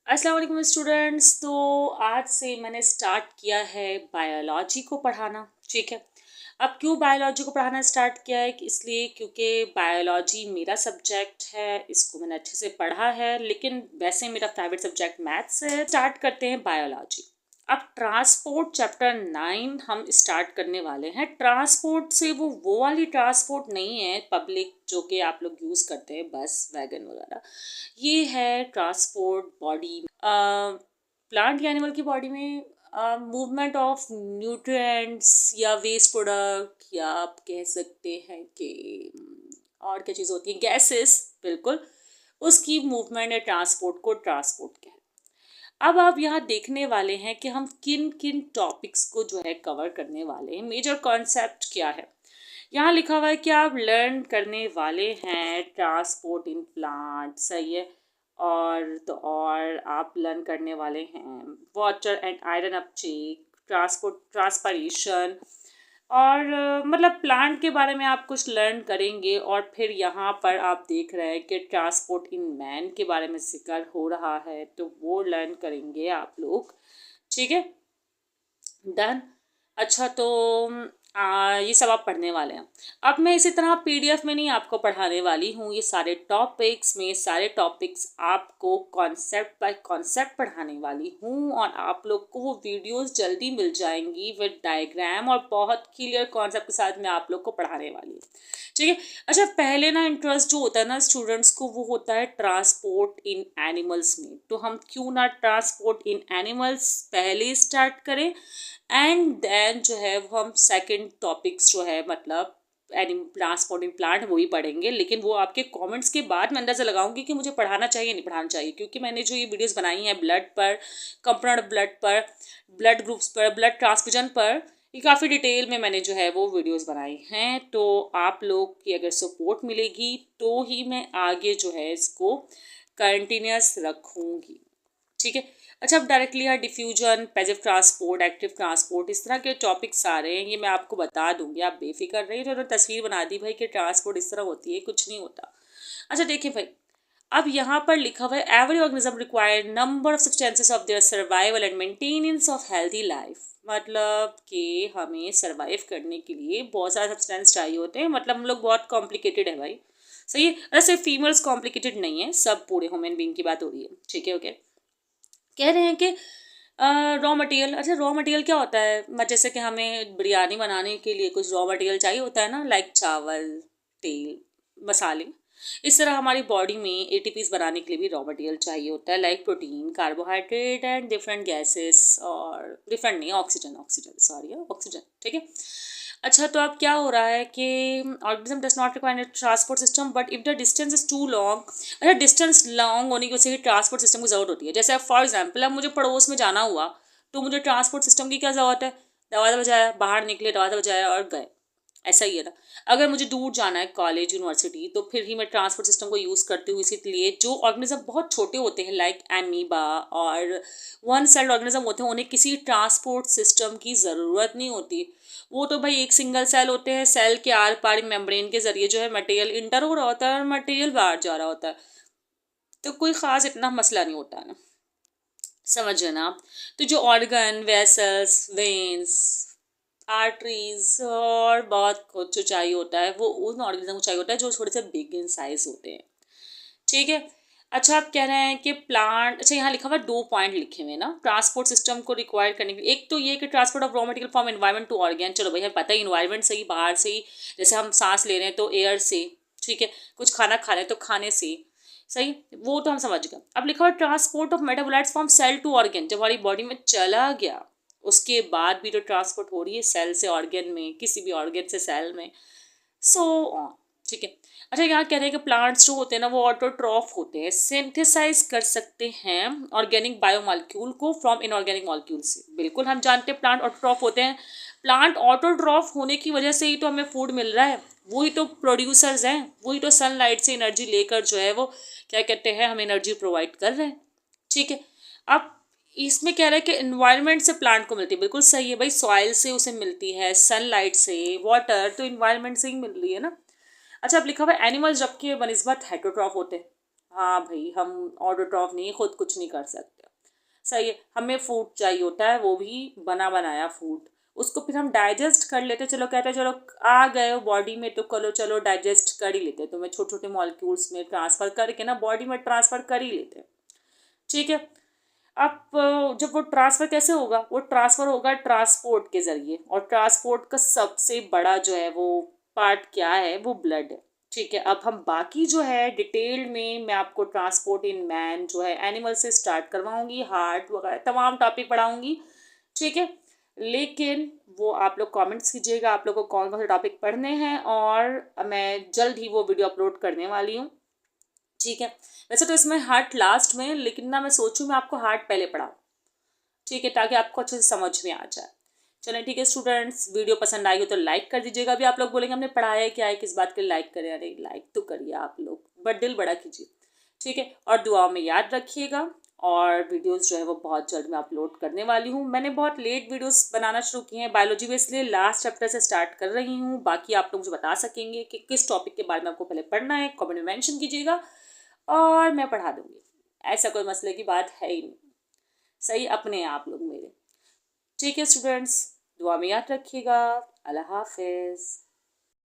अस्सलाम वालेकुम स्टूडेंट्स। तो आज से मैंने स्टार्ट किया है बायोलॉजी को पढ़ाना। ठीक है। अब क्यों बायोलॉजी को पढ़ाना स्टार्ट किया है? इसलिए क्योंकि बायोलॉजी मेरा सब्जेक्ट है, इसको मैंने अच्छे से पढ़ा है, लेकिन वैसे मेरा फेवरेट सब्जेक्ट मैथ्स है। स्टार्ट करते हैं बायोलॉजी। अब ट्रांसपोर्ट चैप्टर 9 हम स्टार्ट करने वाले हैं। ट्रांसपोर्ट से वो वाली ट्रांसपोर्ट नहीं है पब्लिक जो कि आप लोग यूज़ करते हैं, बस वैगन वगैरह। ये है ट्रांसपोर्ट बॉडी, प्लांट या एनिमल की बॉडी में मूवमेंट ऑफ न्यूट्रिएंट्स या वेस्ट प्रोडक्ट, या आप कह सकते हैं कि और क्या चीज़ होती है, गैसेस, बिल्कुल उसकी मूवमेंट या ट्रांसपोर्ट को ट्रांसपोर्ट कहते हैं। अब आप यहाँ देखने वाले हैं कि हम किन किन टॉपिक्स को जो है कवर करने वाले हैं, मेजर कॉन्सेप्ट क्या है। यहाँ लिखा हुआ है कि आप लर्न करने वाले हैं ट्रांसपोर्ट इन प्लांट, सही है। और आप लर्न करने वाले हैं water and iron Uptake, transport transpiration, और मतलब प्लांट के बारे में आप कुछ लर्न करेंगे। और फिर यहाँ पर आप देख रहे हैं कि ट्रांसपोर्ट इन मैन के बारे में जिक्र हो रहा है, तो वो लर्न करेंगे आप लोग। ठीक है, डन। अच्छा, तो ये सब आप पढ़ने वाले हैं। अब मैं इसी तरह पीडीएफ में नहीं आपको पढ़ाने वाली हूँ, ये सारे टॉपिक्स आपको कॉन्सेप्ट बाय कॉन्सेप्ट पढ़ाने वाली हूँ, और आप लोग को वो वीडियोस जल्दी मिल जाएंगी विद डायग्राम, और बहुत क्लियर कॉन्सेप्ट के साथ मैं आप लोग को पढ़ाने वाली हूँ। ठीक है। अच्छा, पहले ना इंटरेस्ट जो होता है ना स्टूडेंट्स को, वो होता है ट्रांसपोर्ट इन एनिमल्स में। तो हम क्यों ना ट्रांसपोर्ट इन एनिमल्स पहले स्टार्ट करें, एंड देन जो है वो हम सेकंड टॉपिक्स जो है मतलब ट्रांसपोर्टिंग प्लांट वो ही पढ़ेंगे। लेकिन वो आपके कमेंट्स के बाद मैं अंदाज़ा लगाऊंगी कि मुझे पढ़ाना चाहिए नहीं पढ़ाना चाहिए, क्योंकि मैंने जो ये वीडियोस बनाई हैं ब्लड पर, कंपोनेंट ब्लड पर, ब्लड ग्रुप्स पर, ब्लड ट्रांसफ्यूजन पर, ये काफ़ी डिटेल में मैंने जो है वो वीडियोस बनाई हैं। तो आप लोग की अगर सपोर्ट मिलेगी तो ही मैं आगे जो है इसको कंटिन्यूस रखूँगी। ठीक है। अच्छा, अब डायरेक्टली यहाँ diffusion, passive transport, active transport, इस तरह के टॉपिक सारे हैं, ये मैं आपको बता दूंगी, आप बेफिक्र रहिए। जो तस्वीर बना दी भाई कि ट्रांसपोर्ट इस तरह होती है, कुछ नहीं होता। अच्छा देखिए भाई, अब यहाँ पर लिखा हुआ है every organism require number of substances of their survival and maintenance of healthy life. मतलब कि हमें सर्वाइव करने के लिए बहुत सारे सब्सटेंस चाहिए होते हैं। मतलब हम लोग बहुत कॉम्प्लिकेटेड है भाई, सही है। ऐसे फीमेल्स कॉम्प्लिकेटेड नहीं है, सब पूरे ह्यूमन बीइंग की बात हो रही है। ठीक है, ओके। कह रहे हैं कि रॉ मटेरियल। अच्छा, रॉ मटेरियल क्या होता है? जैसे कि हमें बिरयानी बनाने के लिए कुछ रॉ मटेरियल चाहिए होता है ना, लाइक चावल, तेल, मसाले। इस तरह हमारी बॉडी में एटीपीज बनाने के लिए भी रॉ मटेरियल चाहिए होता है, like protein, carbohydrate and different gases, और डिफरेंट नहीं, ऑक्सीजन। ठीक है। अच्छा, तो अब क्या हो रहा है कि organism does not require transport system but if the distance is too long. अच्छा, डिस्टेंस लॉन्ग होने की वजह से ट्रांसपोर्ट सिस्टम की ज़रूरत होती है। जैसे फॉर एग्जाम्पल अब मुझे पड़ोस में जाना हुआ, तो मुझे ट्रांसपोर्ट सिस्टम की क्या ज़रूरत है? दरवाज़ा बजाया, बाहर निकले, दरवाज़ा बजाया और गए। ऐसा ही है ना। अगर मुझे दूर जाना है कॉलेज, यूनिवर्सिटी, तो फिर ही मैं ट्रांसपोर्ट सिस्टम को यूज़ करती हूँ। इसीलिए जो ऑर्गेनिज्म बहुत छोटे होते हैं लाइक एमीबा और वन सेल्ड ऑर्गेनिज्म होते हैं, उन्हें किसी ट्रांसपोर्ट सिस्टम की ज़रूरत नहीं होती। वो तो भाई एक सिंगल सेल होते हैं, सेल के आर पार मेम्ब्रेन के जरिए जो है मटेरियल इंटर हो रहा होता है और मटेरियल बाहर जा रहा होता है, तो कोई ख़ास इतना मसला नहीं होता है ना, समझे ना आप। तो जो ऑर्गन, वेसल्स, वेन्स, आर्टरीज और बहुत कुछ जो चाहिए होता है, वो उन ऑर्गेनिज्म को चाहिए होता है जो थोड़े से बिग इन साइज होते हैं। ठीक है। अच्छा, आप कह रहे हैं कि प्लांट, अच्छा यहाँ लिखा हुआ 2 पॉइंट लिखे हुए ना ट्रांसपोर्ट सिस्टम को रिक्वायर करने के लिए। एक तो ये कि transport of raw material from environment to organ. चलो भाई, हमें पता है इन्वायरमेंट से ही, बाहर से ही, जैसे हम सांस ले रहे हैं तो एयर से, ठीक है। कुछ खाना खा रहे हैं तो खाने से, सही, वो तो हम समझ गए। अब लिखा हुआ transport of metabolites from cell to organ. जब हमारी बॉडी में चला गया उसके बाद भी तो ट्रांसपोर्ट हो रही है, सेल से ऑर्गेन में, किसी भी ऑर्गेन से सेल में, सो ऑन। ठीक है। अच्छा, यहाँ कह रहे हैं कि प्लांट्स जो होते हैं ना वो ऑटोट्रॉफ होते हैं, सिंथेसाइज कर सकते हैं ऑर्गेनिक बायोमॉलिक्यूल को फ्रॉम इनऑर्गेनिक मॉलिक्यूल से। बिल्कुल हम जानते हैं प्लांट ऑटोट्रॉफ होते हैं। प्लांट ऑटोट्रॉफ होने की वजह से ही तो हमें फूड मिल रहा है, वही तो प्रोड्यूसर्स हैं, वही तो सनलाइट से एनर्जी लेकर जो है वो क्या कहते हैं हमें एनर्जी प्रोवाइड कर रहे हैं। ठीक है। अब इसमें कह रहा है कि इन्वायरमेंट से प्लांट को मिलती है, बिल्कुल सही है भाई, सॉइल से उसे मिलती है, सनलाइट से, वाटर तो इन्वायरमेंट से ही मिल रही है ना। अच्छा, अब लिखा हुआ है एनिमल्स जबकि बनिस्बत हेटरोट्रॉफ होते हैं। हाँ भाई, हम ऑटोट्रॉफ नहीं, खुद कुछ नहीं कर सकते। सही है, हमें फूड चाहिए होता है, वो भी बना बनाया फूड। उसको फिर हम डाइजेस्ट कर लेते, चलो कहते हैं चलो आ गए हो बॉडी में तो करो, चलो डाइजेस्ट कर ही लेते हैं, तो मैं छोटे छोटे मॉलिक्यूल्स में ट्रांसफ़र करके ना बॉडी में ट्रांसफ़र कर ही लेते हैं। ठीक है। अब जब वो ट्रांसफ़र कैसे होगा, वो ट्रांसफ़र होगा ट्रांसपोर्ट के ज़रिए, और ट्रांसपोर्ट का सबसे बड़ा जो है वो पार्ट क्या है, वो ब्लड है। ठीक है, अब हम बाकी जो है डिटेल में मैं आपको ट्रांसपोर्ट इन मैन जो है एनिमल से स्टार्ट करवाऊंगी, हार्ट वगैरह तमाम टॉपिक पढ़ाऊंगी। ठीक है, लेकिन वो आप लोग कमेंट्स कीजिएगा आप लोग को कौन कौन से टॉपिक पढ़ने हैं, और मैं जल्द ही वो वीडियो अपलोड करने वाली हूँ। ठीक है, वैसे तो इसमें हार्ट लास्ट में, लेकिन ना मैं सोचूं मैं आपको हार्ट पहले पढ़ाऊँ। ठीक है, ताकि आपको अच्छे से समझ में आ जाए। चलें ठीक है स्टूडेंट्स, वीडियो पसंद आई हो तो लाइक कर दीजिएगा। अभी आप लोग बोलेंगे हमने पढ़ाया है क्या है, किस बात के लिए लाइक करें, अरे लाइक तो करिए आप लोग, बट दिल बड़ा कीजिए। ठीक है, और दुआओं में याद रखिएगा। और वीडियोस जो है वो बहुत जल्द मैं अपलोड करने वाली हूँ। मैंने बहुत लेट वीडियोस बनाना शुरू किए हैं बायोलॉजी में, इसलिए लास्ट चैप्टर से स्टार्ट कर रही हूँ। बाकी आप लोग मुझे बता सकेंगे कि किस टॉपिक के बारे में आपको पहले पढ़ना है, कमेंट में मेंशन कीजिएगा और मैं पढ़ा दूँगी। ऐसा कोई मसले की बात है ही नहीं। सही, अपने आप लोग मेरे। ठीक है स्टूडेंट्स, दुआ में याद रखिएगा। अल्लाह हाफिज़।